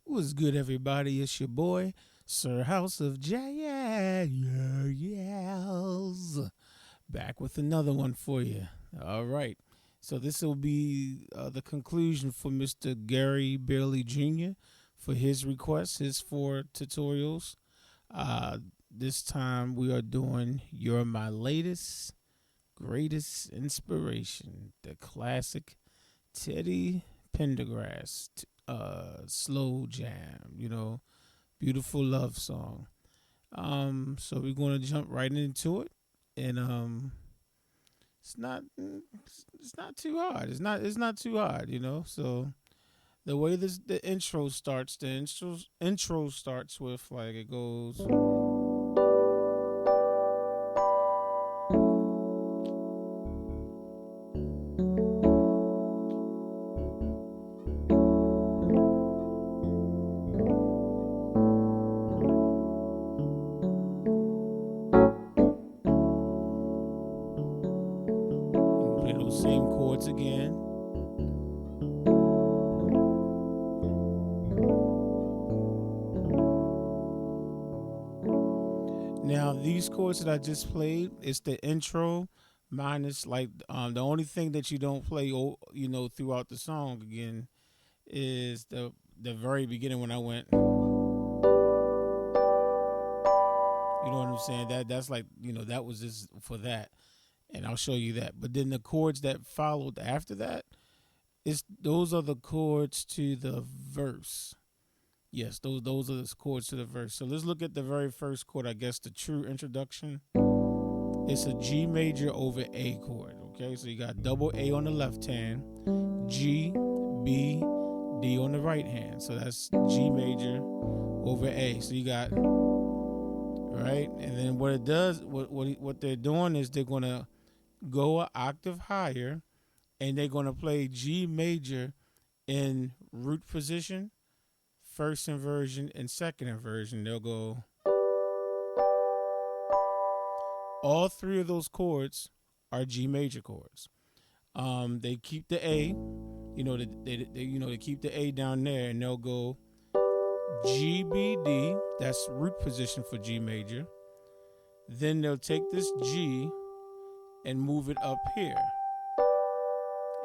What's good, everybody? It's your boy, Sir House of Jazz, back with another one for you. All right. So this will be the conclusion for Mr. Gary Bailey Jr. for his request, his 4 tutorials. Uh, this time we are doing You're My Latest, Greatest Inspiration, the classic Teddy Pendergrass slow jam, beautiful love song. So we're going to jump right into it, and it's not too hard. It's not too hard, So the way the intro starts, the intro starts with like it goes. Play those same chords again. Now these chords that I just played, it's the intro minus like the only thing that you don't play, throughout the song again is the very beginning when I went. You know what I'm saying? That's like that was just for that, and I'll show you that. But then the chords that followed after that, those are the chords to the verse. Yes, those are the chords to the verse. So let's look at the very first chord. I guess the true introduction. It's a G major over A chord. Okay, so you got double A on the left hand, G, B, D on the right hand. So that's G major over A. So you got right, and then what it does, what they're doing is they're gonna go an octave higher, and they're gonna play G major in root position, first inversion, and second inversion. They'll go. All three of those chords are G major chords. They keep the A, they keep the A down there, and they'll go G, B, D. That's root position for G major. Then they'll take this G and move it up here.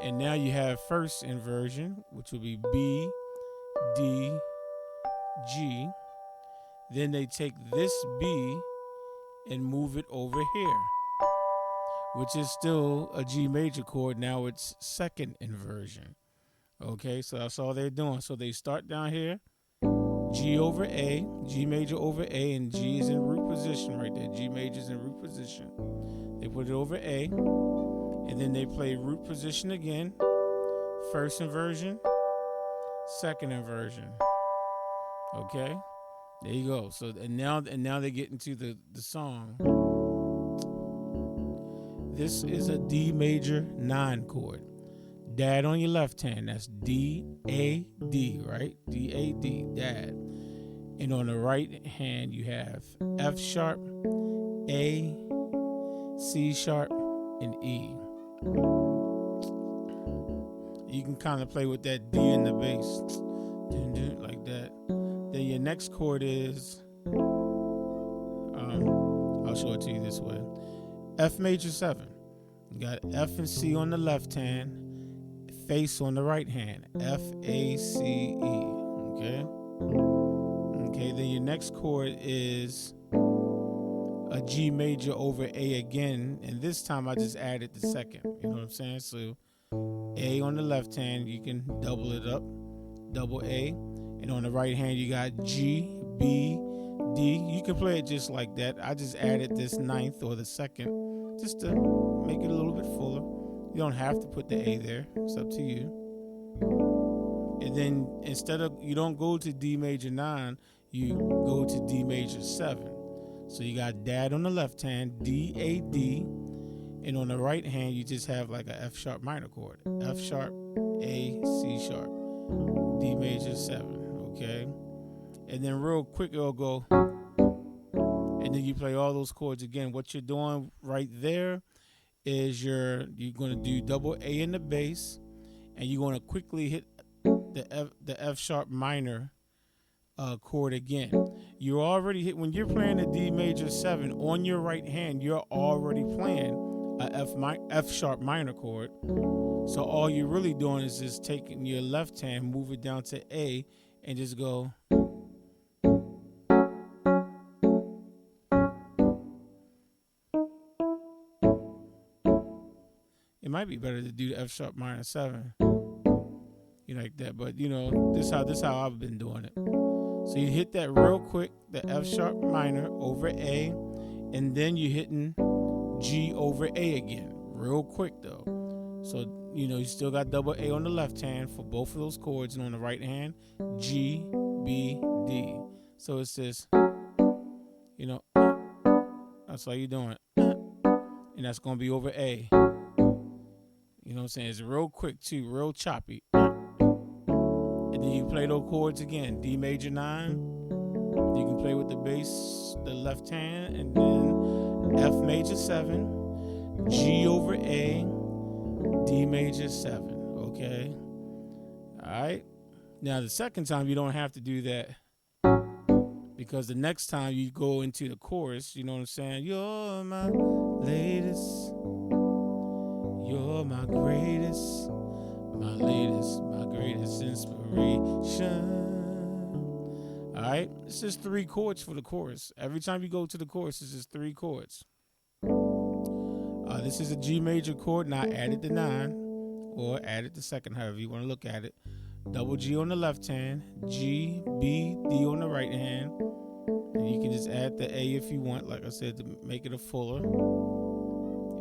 And now you have first inversion, which will be B, D, G. Then they take this B and move it over here, which is still a G major chord. Now it's second inversion. Okay, so that's all they're doing. So they start down here, G over A, G major over A, and G is in root position right there. G major is in root position. They put it over A, and then they play root position again, first inversion, second inversion. Okay, there you go. So and now they get into the song. This is a D major 9 chord. Dad on your left hand, that's D, A, D, right? D, A, D, Dad. And on the right hand, you have F sharp, A, C sharp, and E. You can kind of play with that D in the bass, like that. Then your next chord is, I'll show it to you this way. F major 7. You got F and C on the left hand, face on the right hand. F, A, C, E. Okay? Okay, then your next chord is a G major over A again, and this time I just added the second. You know what I'm saying? So A on the left hand, you can double it up, double A. And on the right hand, you got G, B, D. You can play it just like that. I just added this ninth or the second just to make it a little bit fuller. You don't have to put the A there. It's up to you. And then you don't go to D major 9, you go to D major 7. So you got Dad on the left hand, D, A, D. And on the right hand, you just have like a F sharp minor chord. F sharp, A, C sharp, D major 7. Okay? And then real quick, it'll go. And then you play all those chords again. What you're doing right there is you're going to do double A in the bass, and you're going to quickly hit the F sharp minor chord again. You already hit when you're playing a D major 7 on your right hand. You're already playing a F sharp minor chord. So all you're really doing is just taking your left hand, move it down to A, and just go. It might be better to do the F sharp minor 7, like that. But this how I've been doing it. So you hit that real quick, the F sharp minor over A, and then you're hitting G over A again, real quick though. So you still got double A on the left hand for both of those chords, and on the right hand, G, B, D. So it's this, that's how you're doing, and that's gonna be over A. You know what I'm saying? It's real quick too, real choppy. And then you play those chords again. D major 9. You can play with the bass, the left hand, and then F major 7, G over A, D major 7. Okay? Alright? Now the second time you don't have to do that, because the next time you go into the chorus, you know what I'm saying? You're my latest. You're my greatest, my latest, my greatest inspiration. All right, it's just 3 chords for the chorus. Every time you go to the chorus, it's just 3 chords. This is a G major chord, and I added the 9, or added the second, however you want to look at it. Double G on the left hand, G, B, D on the right hand, and you can just add the A if you want, like I said, to make it a fuller.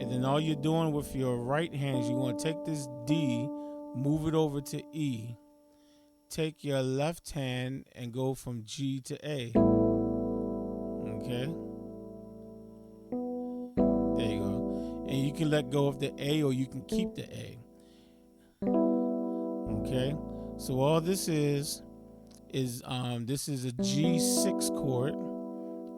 And then all you're doing with your right hand is you're going to take this D, move it over to E. Take your left hand and go from G to A. Okay? There you go. And you can let go of the A, or you can keep the A. Okay? So all this is this is a G6 chord.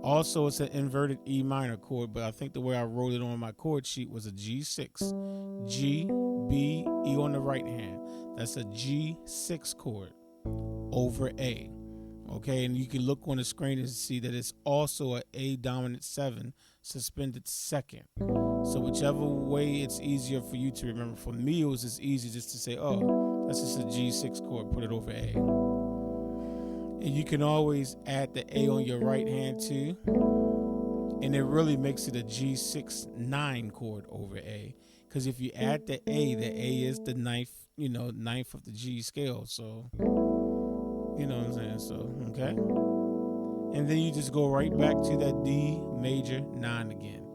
Also, it's an inverted E minor chord, but I think the way I wrote it on my chord sheet was a G6. G, B, E on the right hand. That's a G6 chord over A. Okay, and you can look on the screen and see that it's also a A dominant 7 suspended second. So whichever way it's easier for you to remember. For me, it was just easy just to say, oh, that's just a G6 chord, put it over A. And you can always add the A on your right hand too. And it really makes it a G6 9 chord over A. Because if you add the A is the ninth of the G scale. So, you know what I'm saying? So, okay. And then you just go right back to that D major 9 again.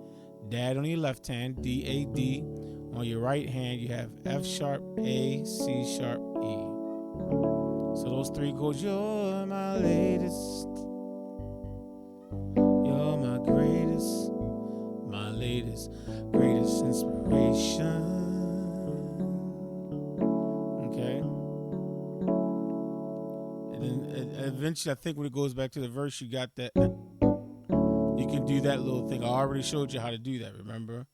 Dad on your left hand, D, A, D. On your right hand, you have F sharp, A, C sharp, E. So those 3 chords, you're my latest, you're my greatest, greatest inspiration. Okay. And then eventually, I think when it goes back to the verse, you got that. You can do that little thing. I already showed you how to do that, remember?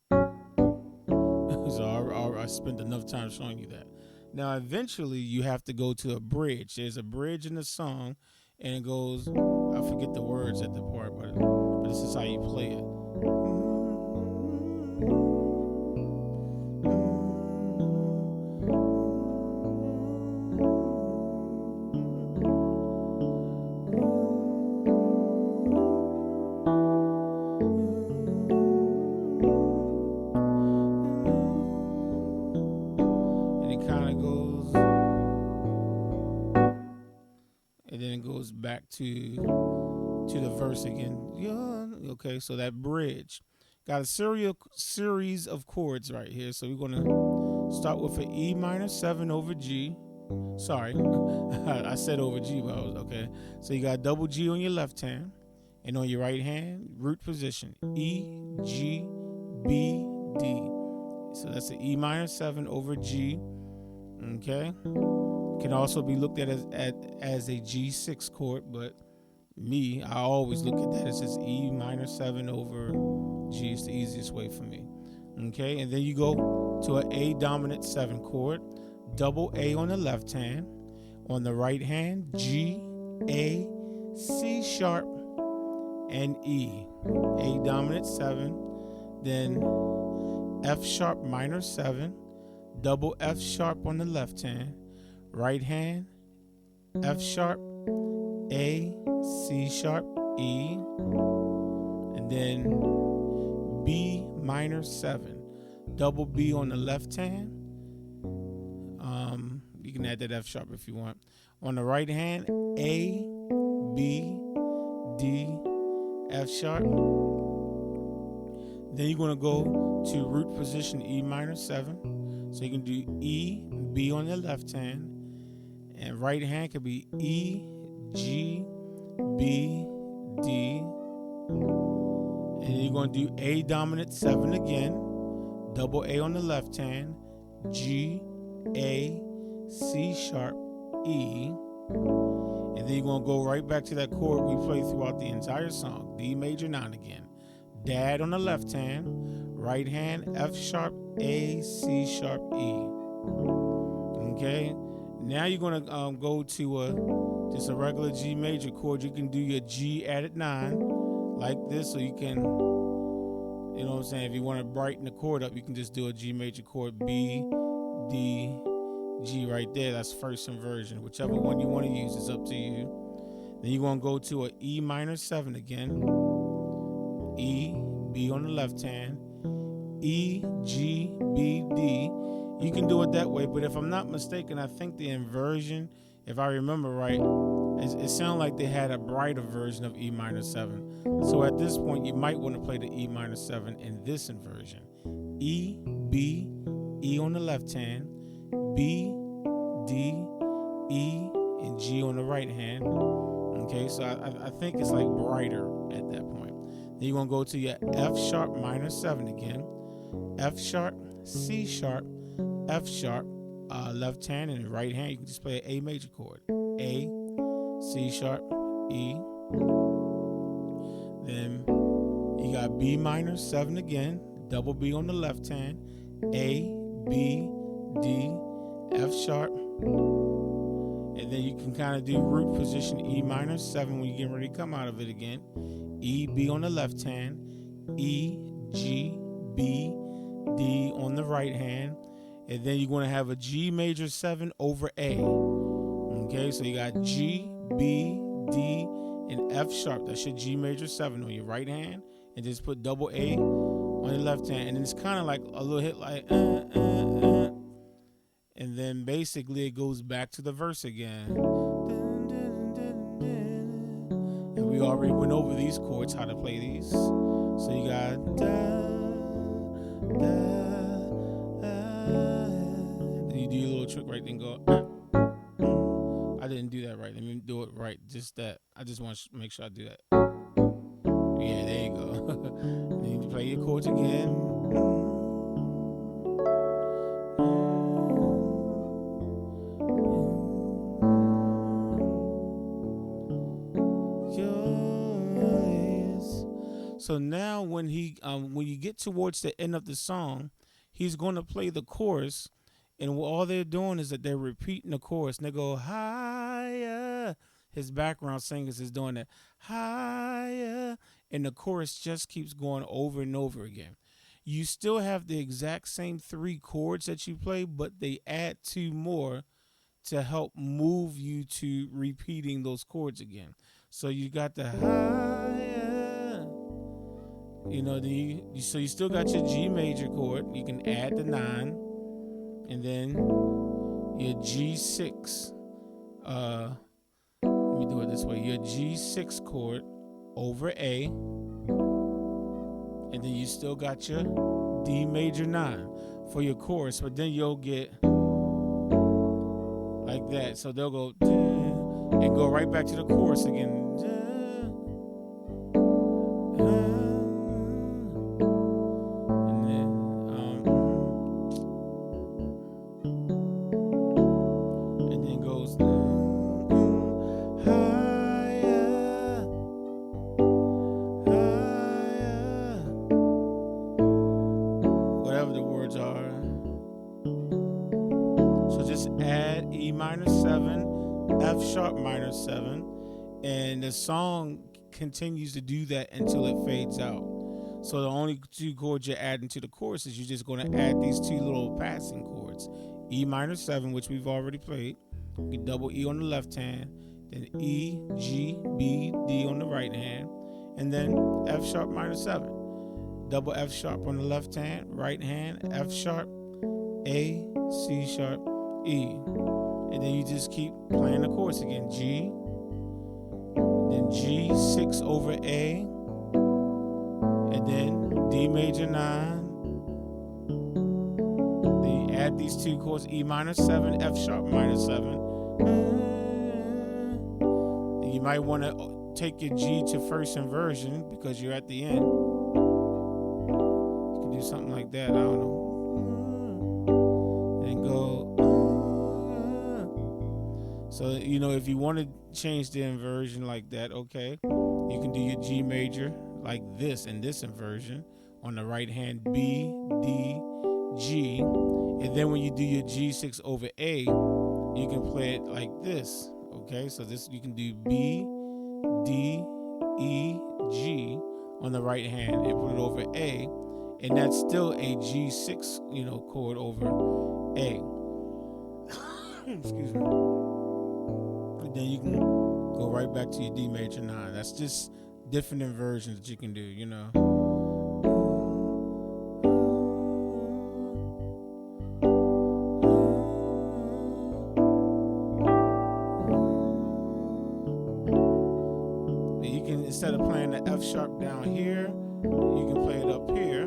So I spent enough time showing you that. Now, eventually, you have to go to a bridge. There's a bridge in the song, and it goes, I forget the words at the part, but this is how you play it. Back to the verse again. Yeah, okay, so that bridge got a series of chords right here. So we're gonna start with an E minor 7 over G. Sorry, I said over G, but okay. So you got double G on your left hand, and on your right hand, root position E, G, B, D. So that's an E minor 7 over G. Okay. Can also be looked at as a G6 chord, but I always look at that as just E minor 7 over G. It's the easiest way for me. Okay, and then you go to an A dominant 7 chord, double A on the left hand, on the right hand, G, A, C sharp, and E. A dominant 7, then F sharp minor 7, double F sharp on the left hand, right hand, F sharp, A, C sharp, E, and then B minor 7, double B on the left hand. You can add that F sharp if you want. On the right hand, A, B, D, F sharp. Then you're going to go to root position E minor 7. So you can do E, B on the left hand, and right hand could be E, G, B, D. And then you're going to do A dominant 7 again, double A on the left hand, G, A, C sharp, E. And then you're going to go right back to that chord we played throughout the entire song, D major 9 again. Dad on the left hand, right hand, F sharp, A, C sharp, E. Okay, now you're going to go to just a regular G major chord. You can do your G added 9 like this, so you can, you know what I'm saying, if you want to brighten the chord up, you can just do a G major chord, B, D, G right there. That's first inversion. Whichever one you want to use is up to you. Then you're going to go to a E minor 7 again. E, B on the left hand. E, G, B, D. You can do it that way, but if I'm not mistaken, I think the inversion, if I remember right, it sounded like they had a brighter version of E minor 7. So at this point, you might want to play the E minor 7 in this inversion. E, B, E on the left hand. B, D, E, and G on the right hand. Okay, so I think it's like brighter at that point. Then you're going to go to your F sharp minor 7 again. F sharp, C sharp, F sharp, left hand, and right hand. You can just play an A major chord. A, C sharp, E. Then you got B minor 7 again. Double B on the left hand. A, B, D, F sharp, and then you can kind of do root position E minor 7 when you're getting ready to come out of it again. E, B on the left hand, E, G, B, D on the right hand, and then you're going to have a G major 7 over A. Okay, so you got G, B, D, and F sharp. That's your G major 7 on your right hand, and just put double A on your left hand, and it's kind of like a little hit like and then basically it goes back to the verse again. And we already went over these chords, how to play these. So you got da, da, then you do your little trick right then go. I didn't do that right. Let me do it right. Just that. I just want to make sure I do that. Yeah, there you go. Then you play your chords again. So now when you get towards the end of the song, he's going to play the chorus, and all they're doing is that they're repeating the chorus, and they go higher. His background singers is doing that higher, and the chorus just keeps going over and over again. You still have the exact same 3 chords that you play, but they add 2 more to help move you to repeating those chords again. So you got the higher. You know, so you still got your G major chord. You can add the 9, and then your G6. Let me do it this way. Your G6 chord over A, and then you still got your D major 9 for your chorus. But then you'll get like that. So they'll go and go right back to the chorus again. F sharp minor 7, and the song continues to do that until it fades out. So the only two chords you're adding to the chorus is you're just going to add these two little passing chords. E minor 7, which we've already played. You can double E on the left hand, then E, G, B, D on the right hand, and then F sharp minor 7. Double F sharp on the left hand, right hand, F sharp, A, C sharp, E. And then you just keep playing the chorus again. G, then G6 over A, and then D major 9. Then you add these two chords, E minor 7, F sharp minor 7. And you might want to take your G to first inversion because you're at the end. You can do something like that, I don't know. And go. So, if you want to change the inversion like that, okay, you can do your G major like this in this inversion. On the right hand, B, D, G. And then when you do your G6 over A, you can play it like this, okay? So this you can do B, D, E, G on the right hand and put it over A. And that's still a G6, chord over A. Excuse me. Then you can go right back to your D major 9. That's just different inversions that you can do, You can, instead of playing the F sharp down here, you can play it up here.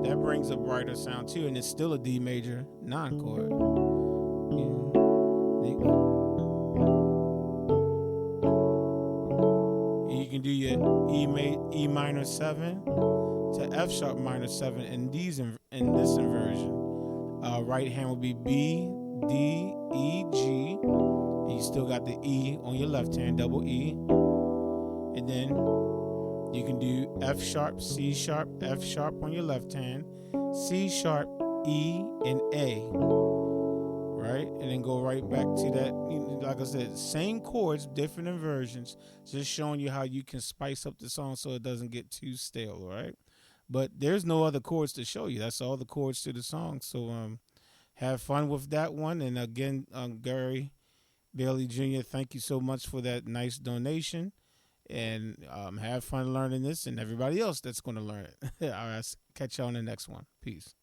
That brings a brighter sound too, and it's still a D major 9 chord. You can do your E minor 7 to F sharp minor 7 in this inversion. Right hand would be B, D, E, G. And you still got the E on your left hand, double E. And then you can do F sharp, C sharp, F sharp on your left hand, C sharp, E, and A. Right? And then go right back to that. Like I said, same chords, different inversions. Just showing you how you can spice up the song so it doesn't get too stale, right? But there's no other chords to show you. That's all the chords to the song. So have fun with that one. And again, Gary Bailey Jr., thank you so much for that nice donation. And have fun learning this, and everybody else that's going to learn it. All right, catch you on the next one. Peace.